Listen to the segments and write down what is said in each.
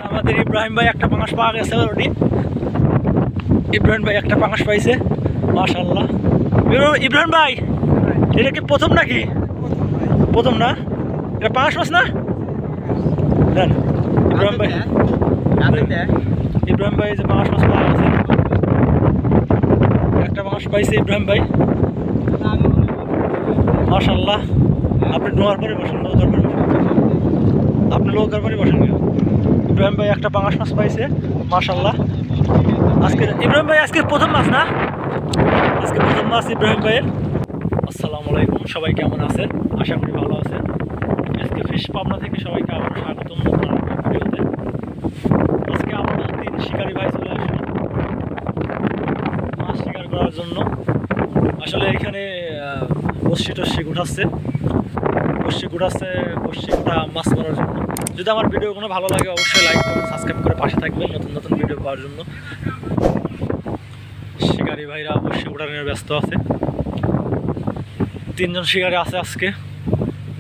আমাদের ইব্রাহিম ভাই একটা পাঙাশ পাওয়া গেছে অলরেডি। ইব্রাহিম ভাই একটা পাঙাশ পাইছে, মাশাআল্লাহ। ইব্রাহিম ভাই, এটা কি প্রথম নাকি? প্রথম না? এটা পাঙাশ মাছ না? দেন ইব্রাহিম ভাই, ইব্রাহিম ভাই যে পাঙাশ মাছ পাওয়া গেছে, একটা পাঙাশ পাইছে ইব্রাহিম ভাই, মাশাআল্লাহ। আপনি নোয়ার পরে বসেন, নৌকার পরে বসেন, আপনি নৌকার পরে বসেন। ইব্রাহিম ভাই একটা পাঙাশ মাছ পাইছে, মাশাআল্লাহ। আজকে ইব্রাহিম ভাই আজকে প্রথম মাছ না? আজকে প্রথম মাছ ইব্রাহিম ভাইয়ের। আসসালামু আলাইকুম, সবাই কেমন আছেন? আশা করি ভালো আছেন। আজকে ফিশ পাবনা থেকে সবাইকে আবার স্বাগতম ভিডিওতে। আজকে আমরা 3 শিকারী ভাই চলে আসলাম মাছ শিকার করার জন্য। আসলে এখানে বর্ষি টর্ষি গুঠাচ্ছে, বর্ষি গুঠা মাছ মারার জন্য। যদি আমার ভিডিওগুলো ভালো লাগে অবশ্যই লাইক করুন, সাবস্ক্রাইব করে পাশে থাকবেন নতুন নতুন ভিডিও পাওয়ার জন্য। শিকারী ভাইরা বর্ষি গুঠা নিয়ে ব্যস্ত আছে, 3 জন শিকারী আছে আজকে।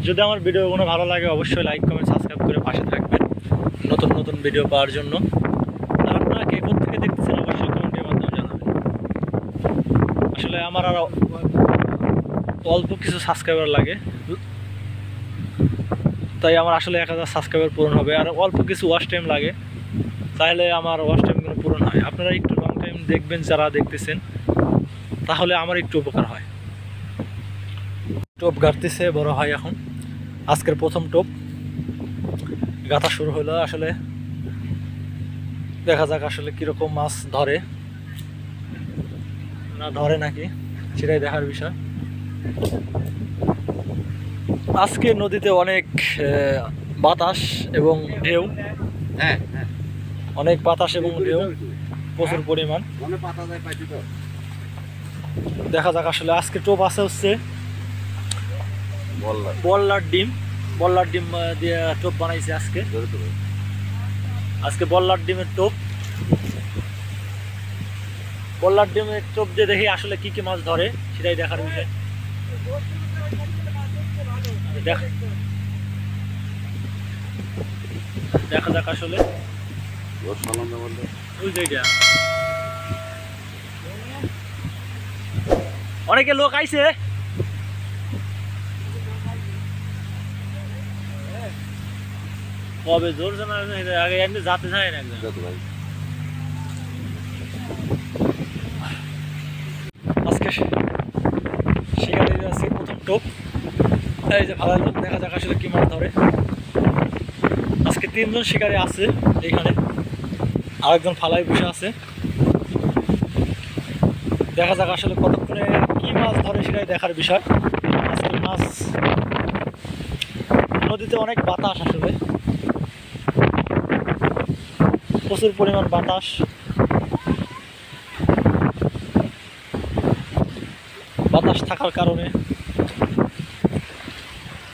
যদি আমার ভিডিওগুলো ভালো লাগে অবশ্যই লাইক কমেন্ট সাবস্ক্রাইব করে পাশে থাকবেন নতুন নতুন ভিডিও পাওয়ার জন্য। আর আপনারা কে কোথা থেকে দেখতেছেন অবশ্যই কমেন্টের মাধ্যমে জানাবেন। আসলে আমার আর অল্প কিছু সাবস্ক্রাইবার লাগে, তাই আমার আসলে 1000 সাবস্ক্রাইবার পূরণ হবে। আর অল্প কিছু ওয়াচ টাইম লাগে, তাহলে আমার ওয়াচ টাইমগুলো পূরণ হয়। আপনারা একটু লং টাইম দেখবেন যারা দেখতেছেন, তাহলে আমার একটু উপকার হয়। টোপ গাড়তেছে বড় হয় এখন, আজকের প্রথম টোপ গাঁথা শুরু হলো। আসলে দেখা যাক আসলে কীরকম মাছ ধরে না ধরে নাকি, সেটাই দেখার বিষয়। আজকে নদীতে অনেক বাতাস এবং ঢেউ, অনেক বাতাস এবং ঢেউ প্রচুর পরিমাণ। দেখা যাক আসলে আজকে টোপ আছে হচ্ছে বল্লার ডিম দিয়ে টোপ বানাইছে আজকে। আজকে বল্লার ডিমের টোপ, বল্লার ডিমের টোপ দিয়ে দেখি আসলে কি কি মাছ ধরে, সেটাই দেখার বিষয়। দেখা যাক আসলে। অনেকে লোক আইছে, কবে জোর জানা আগে এমনি যাতে যায় না একদম। আজকে শিকারি আছে প্রথম টোপ, এই যে ভালো লোক। দেখা যাক আসলে কি মাছ ধরে। আজকে 3 জন শিকারি আছে এখানে, আরেকজন ফালাই বসে আছে। দেখা যাক আসলে কতক্ষণে কি মাছ ধরে, সেটাই দেখার বিষয়। আজকে মাছ নদীতে অনেক বাতাস, আসলে প্রচুর পরিমাণ বাতাস। বাতাস থাকার কারণে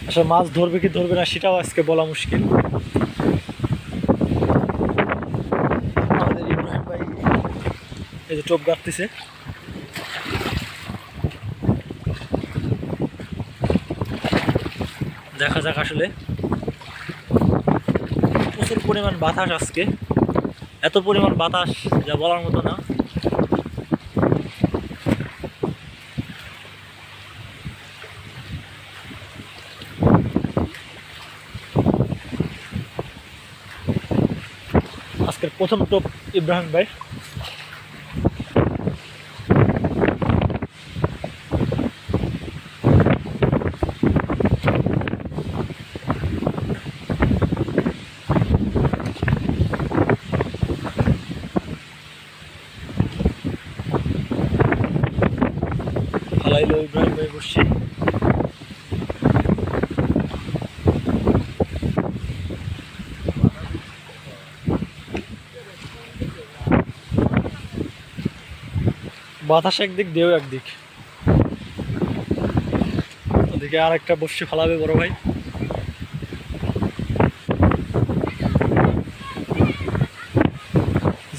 আসলে মাছ ধরবে কি ধরবে না সেটাও আজকে বলা মুশকিল। আমাদের ইব্রাহিম ভাই এই যে টোপ গাড়তেছে। দেখা যাক আসলে, প্রচুর পরিমাণ বাতাস আজকে, এত পরিমাণ বাতাস যা বলার মতো না। আজকের প্রথম টোপ ইব্রাহিম ভাই। ফালাইলো ইব্রাহিম ভাই বসছি। বাতাস একদিক, ঢেউ একদিক। ওদিকে আর একটা বসছি ফালাবে বড় ভাই।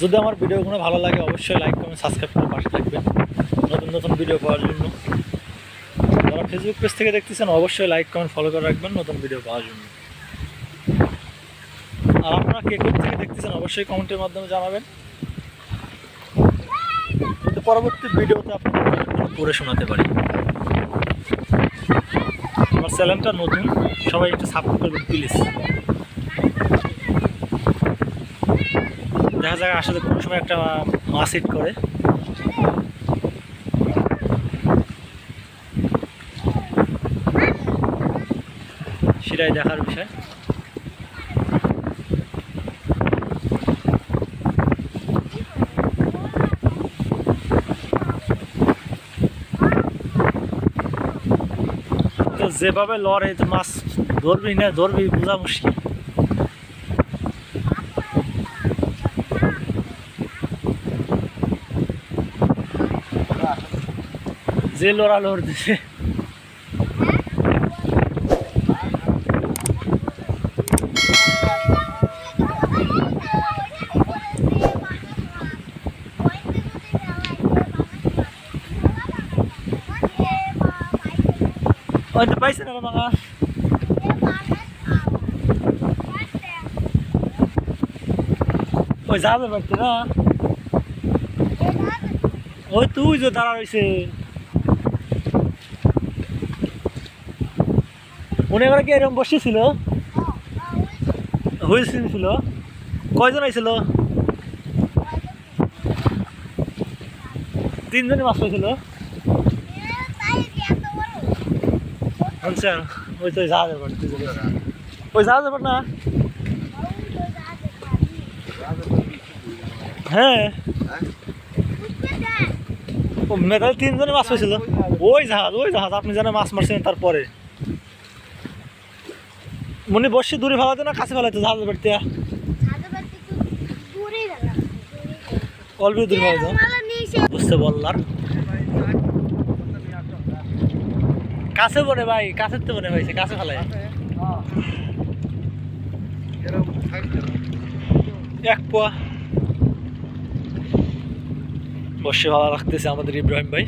যদি আমার ভিডিওগুলো ভালো লাগে অবশ্যই লাইক কমেন্ট সাবস্ক্রাইব করে পাশে থাকবেন নতুন নতুন ভিডিও পাওয়ার জন্য। যারা ফেসবুক পেজ থেকে দেখতেছেন অবশ্যই লাইক কমেন্ট ফলো করে রাখবেন নতুন ভিডিও পাওয়ার জন্য। আর আপনারা আপনারা কে কোথা থেকে দেখতেছেন অবশ্যই কমেন্টের মাধ্যমে জানাবেন। তো পরবর্তী ভিডিওতে আপনাদের পড়ে শোনাতে পারি। আমার চ্যানেলটা নতুন, সবাই একটু সাপোর্ট করবেন প্লিজ। দেখা যাক আসলে কোনো সময় একটা মাছ হিট করে। সেটাই দেখার বিষয়। যেভাবে লড়ে তো মাছ ধরবি না ধরবি বোঝা মুশকিল। যে লড়া লড় দিছে ওই তো পাইছে না বাবা। ওই যাবে পারছে না, ওই তুই যে দাঁড়া রয়েছে মনে করে কি এরকম বসেছিল হয়েছিল। কয়জন আইছিল? 3 জনই মাছ পাইছিল। আচ্ছা ওই তো যাওয়া যাবে, ওই যাওয়া যাবে না। হ্যাঁ ও মেঘালয় 3 জনে মাছ পাইছিল। ওই জাহাজ আপনি জানেন মাছ মারছেন। তারপরে মনে বসে দূরে ফেলাতে না কাছে ফেলাতে জাহাজের বাড়িতে অল্প দূরে ফেলাতে বুঝতে বললার কাছে বনে ভাই, কাছের তো মনে হয়েছে কাছে ফেলায় এক পোয়া বসে ভালো রাখতেছে আমাদের ইব্রাহিম ভাই।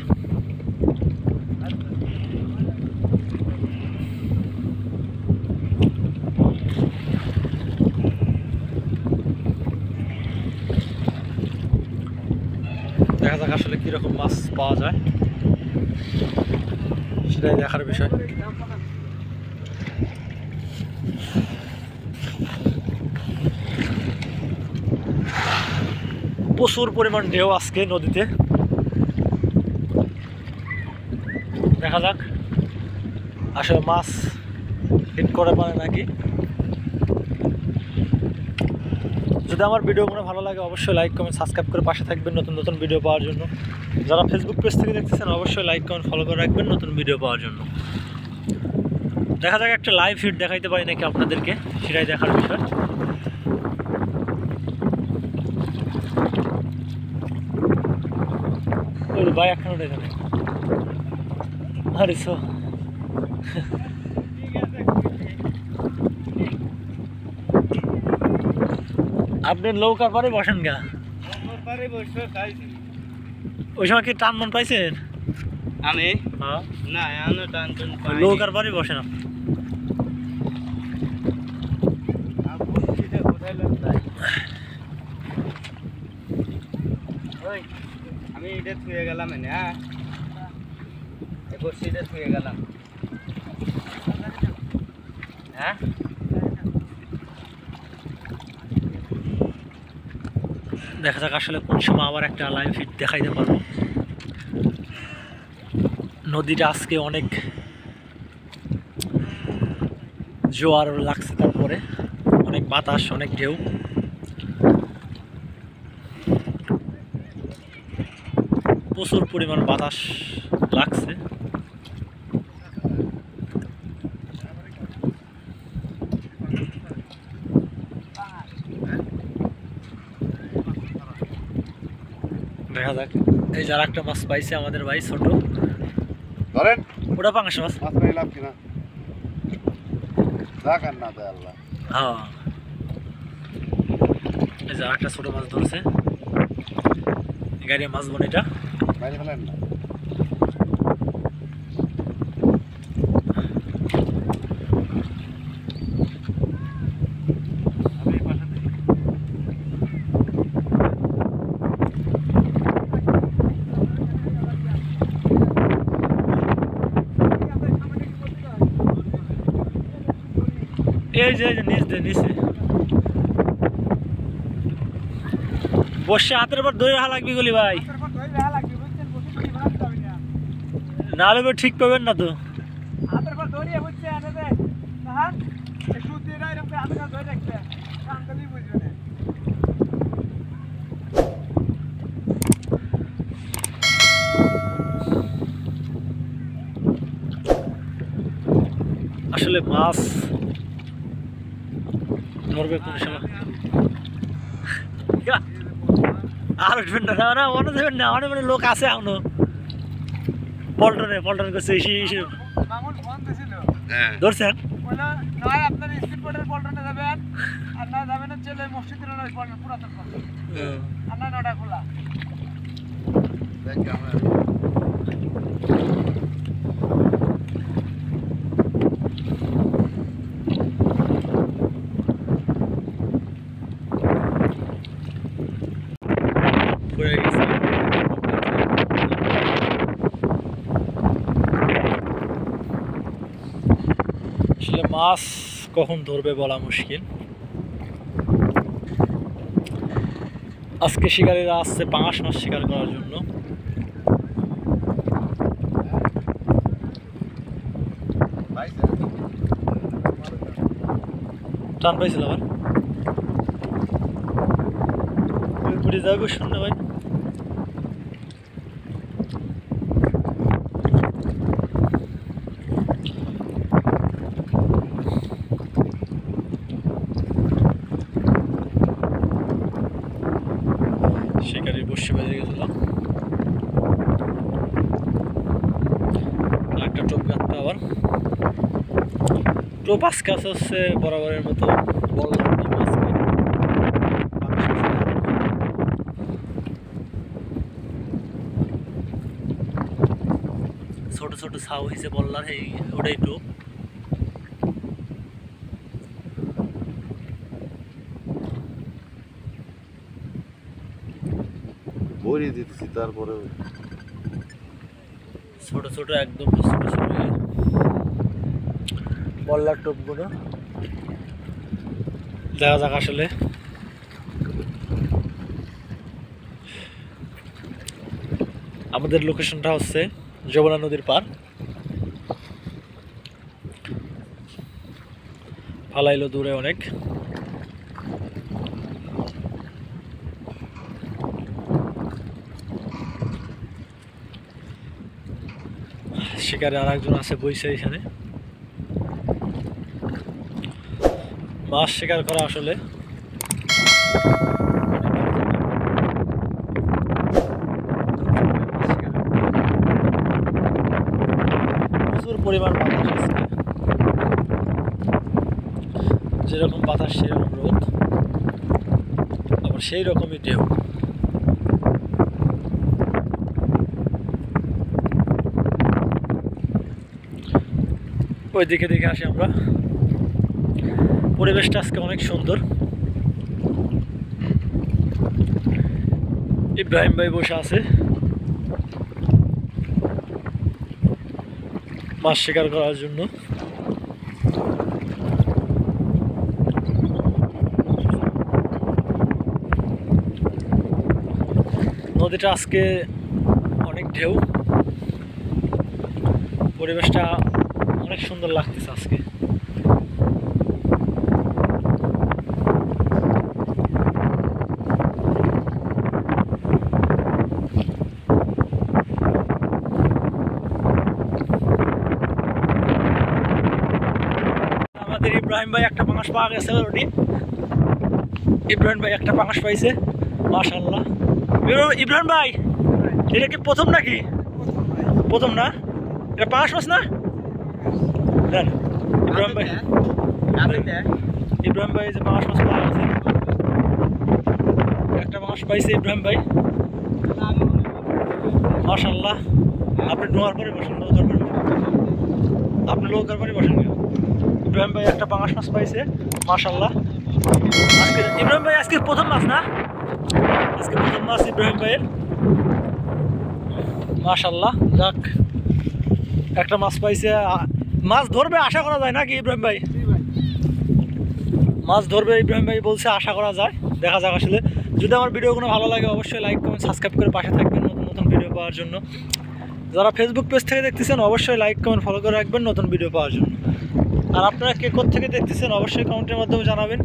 দেখা যাক আসলে কিরকম মাছ পাওয়া যায়, সেটাই দেখার বিষয়। প্রচুর পরিমাণ ঢেউ আজকে নদীতে। দেখা যাক আসলে মাছ হিট করে পারে নাকি। যদি আমার ভিডিওগুলো ভালো লাগে অবশ্যই লাইক কমেন্ট সাবস্ক্রাইব করে পাশে থাকবেন নতুন নতুন ভিডিও পাওয়ার জন্য। যারা ফেসবুক পেজ থেকে দেখতেছেন অবশ্যই লাইক কমেন্ট ফলো করে রাখবেন নতুন ভিডিও পাওয়ার জন্য। দেখা যাক একটা লাইভ হিট দেখাইতে পারি নাকি আপনাদেরকে, সেটাই দেখার বিষয়। ওই ভাই এখন এখানে আরে সো আপনি নৌকার পরে বসেন গা, ওই সময় কি টান মন পাইছেন? আমি হ্যাঁ না টান নৌকার পরে বসেন আপনি। আমি এটা থুয়ে গেলাম এনে। হ্যাঁ বসিটা থুয়ে গেলাম। হ্যাঁ দেখা যাক আসলে কোন সময় আবার একটা লাইভ ফিট দেখাইতে পারবো। নদীটা আজকে অনেক জোয়ার লাগছে, তারপরে অনেক বাতাস অনেক ঢেউ। প্রচুর পরিমাণ বাতাস লাগছে। দেখা যাক এই যার একটা মাছ পাইছে আমাদের ভাই ছোট ধরেন ওটা পাঙ্গাস মাছ। মাছ পাইলাম কিনা রাখান না দেয় আল্লাহ। হ্যাঁ এই যার একটা ছোট মাছ ধরছে, গাড়ি মাছ বোন এটা বাইরে ফেলেন না। আমি এই পাশে দেখি। এই যে নিচে বসে হাতের উপর ধরে রাখা লাগবে গুলি ভাই, নাহলে ঠিক পাবেন না তো। আসলে মাছ ধরবে কোন সময় আর উঠবেন না, মনে দেবেন না, অনেক মানে লোক আছে এখনো পল্টন করছে হ্যাঁ ধরছেন। দেখ আমরা পড়ে গেছে। আসলে মাছ কখন ধরবে বলা মুশকিল। আজকে শিকারীরা আসছে পাঙাশ মাছ শিকার করার জন্য। পাইছে টান পাইছিল আবার পুড়ে যাবে শুনতে ভাই। শিকারি বসে বেজে গেছিল, একটা টোপ গাঁথতে আবার টোপ আজকে হচ্ছে বরাবরের মতো বললাম আজকে ছোট ছোট ছাউ হয়েছে বললার, এই ওটাই টোপ। ভরিয়ে দিতেছি তারপরে ছোট ছোট একদম ছোট ছোট বললার টোপগুলো দেখা যাক। আসলে আমাদের লোকেশনটা হচ্ছে যমুনা নদীর পার, ফালাইলো দূরে অনেক। শিকারে আর একজন আছে বইছে এখানে। মাছ শিকার করা আসলে প্রচুর পরিমাণ বাতাস আজকে, যেরকম বাতাস সেরকম রোদ, আবার সেই রকমই ঢেউ। ওই দিকে দেখে আসি আমরা। পরিবেশটা আজকে অনেক সুন্দর। ইব্রাহিম ভাই বসে আছে মাছ শিকার করার জন্য। নদীটা আজকে অনেক ঢেউ, পরিবেশটা অনেক সুন্দর লাগতেছে আজকে। আমাদের ইব্রাহিম ভাই একটা পাঙাশ পাওয়া গেছে অলরেডি। ইব্রাহিম ভাই একটা পাঙাশ পাইছে, মাশাআল্লাহ। ইব্রাহিম ভাই এটা কি প্রথম নাকি? প্রথম না, এটা পাঙাশ মাছ না? দেন ইব্রাহিম ভাই, ইব্রাহিম ভাই যে পাঙাশ মাছ পাওয়া গেছে, একটা পাঙাশ পাইছে ইব্রাহিম ভাই, মাশাআল্লাহ। আপনি নোয়ার পরে বসেন, নৌকার পরে বসেন, আপনি নৌকার পরে বসেন। ইব্রাহিম ভাই একটা পাঙাশ মাছ পাইছে, মাশাআল্লাহ। আজকে ইব্রাহিম ভাই আজকে প্রথম মাছ না? আজকে প্রথম মাছ ইব্রাহিম ভাইয়ের, মাশাআল্লাহ। যাক একটা মাছ পাইছে। মাছ ধরবে আশা করা যায় নাকি ইব্রাহিম ভাই? মাছ ধরবে ইব্রাহিম ভাই বলছে, আশা করা যায়। দেখা যাক আসলে। যদি আমার ভিডিওগুলো ভালো লাগে অবশ্যই লাইক কমেন্ট সাবস্ক্রাইব করে পাশে থাকবেন নতুন নতুন ভিডিও পাওয়ার জন্য। যারা ফেসবুক পেজ থেকে দেখতেছেন অবশ্যই লাইক কমেন্ট ফলো করে রাখবেন নতুন ভিডিও পাওয়ার জন্য। আর আপনারা কে থেকে দেখতেছেন অবশ্যই কমেন্টের মাধ্যমে জানাবেন,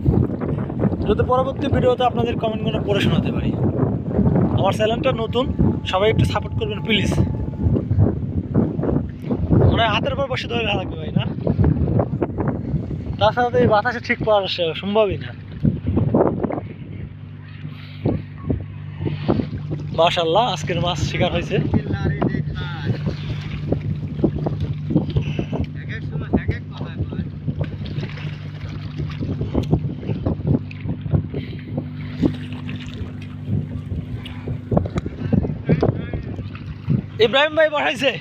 যদি পরবর্তী ভিডিওতে আপনাদের কমেন্টগুলো পড়ে শোনাতে পারি। আমার চ্যানেলটা নতুন, সবাই একটু সাপোর্ট করবেন প্লিজ। মানে হাতের পর বসে ধরে লাগবে ভাই, না তাছাড়া তো এই বাতাসে ঠিক পাওয়া সম্ভবই না। মাশাআল্লাহ আজকের মাছ শিকার হয়েছে। ইব্রাহিম ভাই বসাইছে।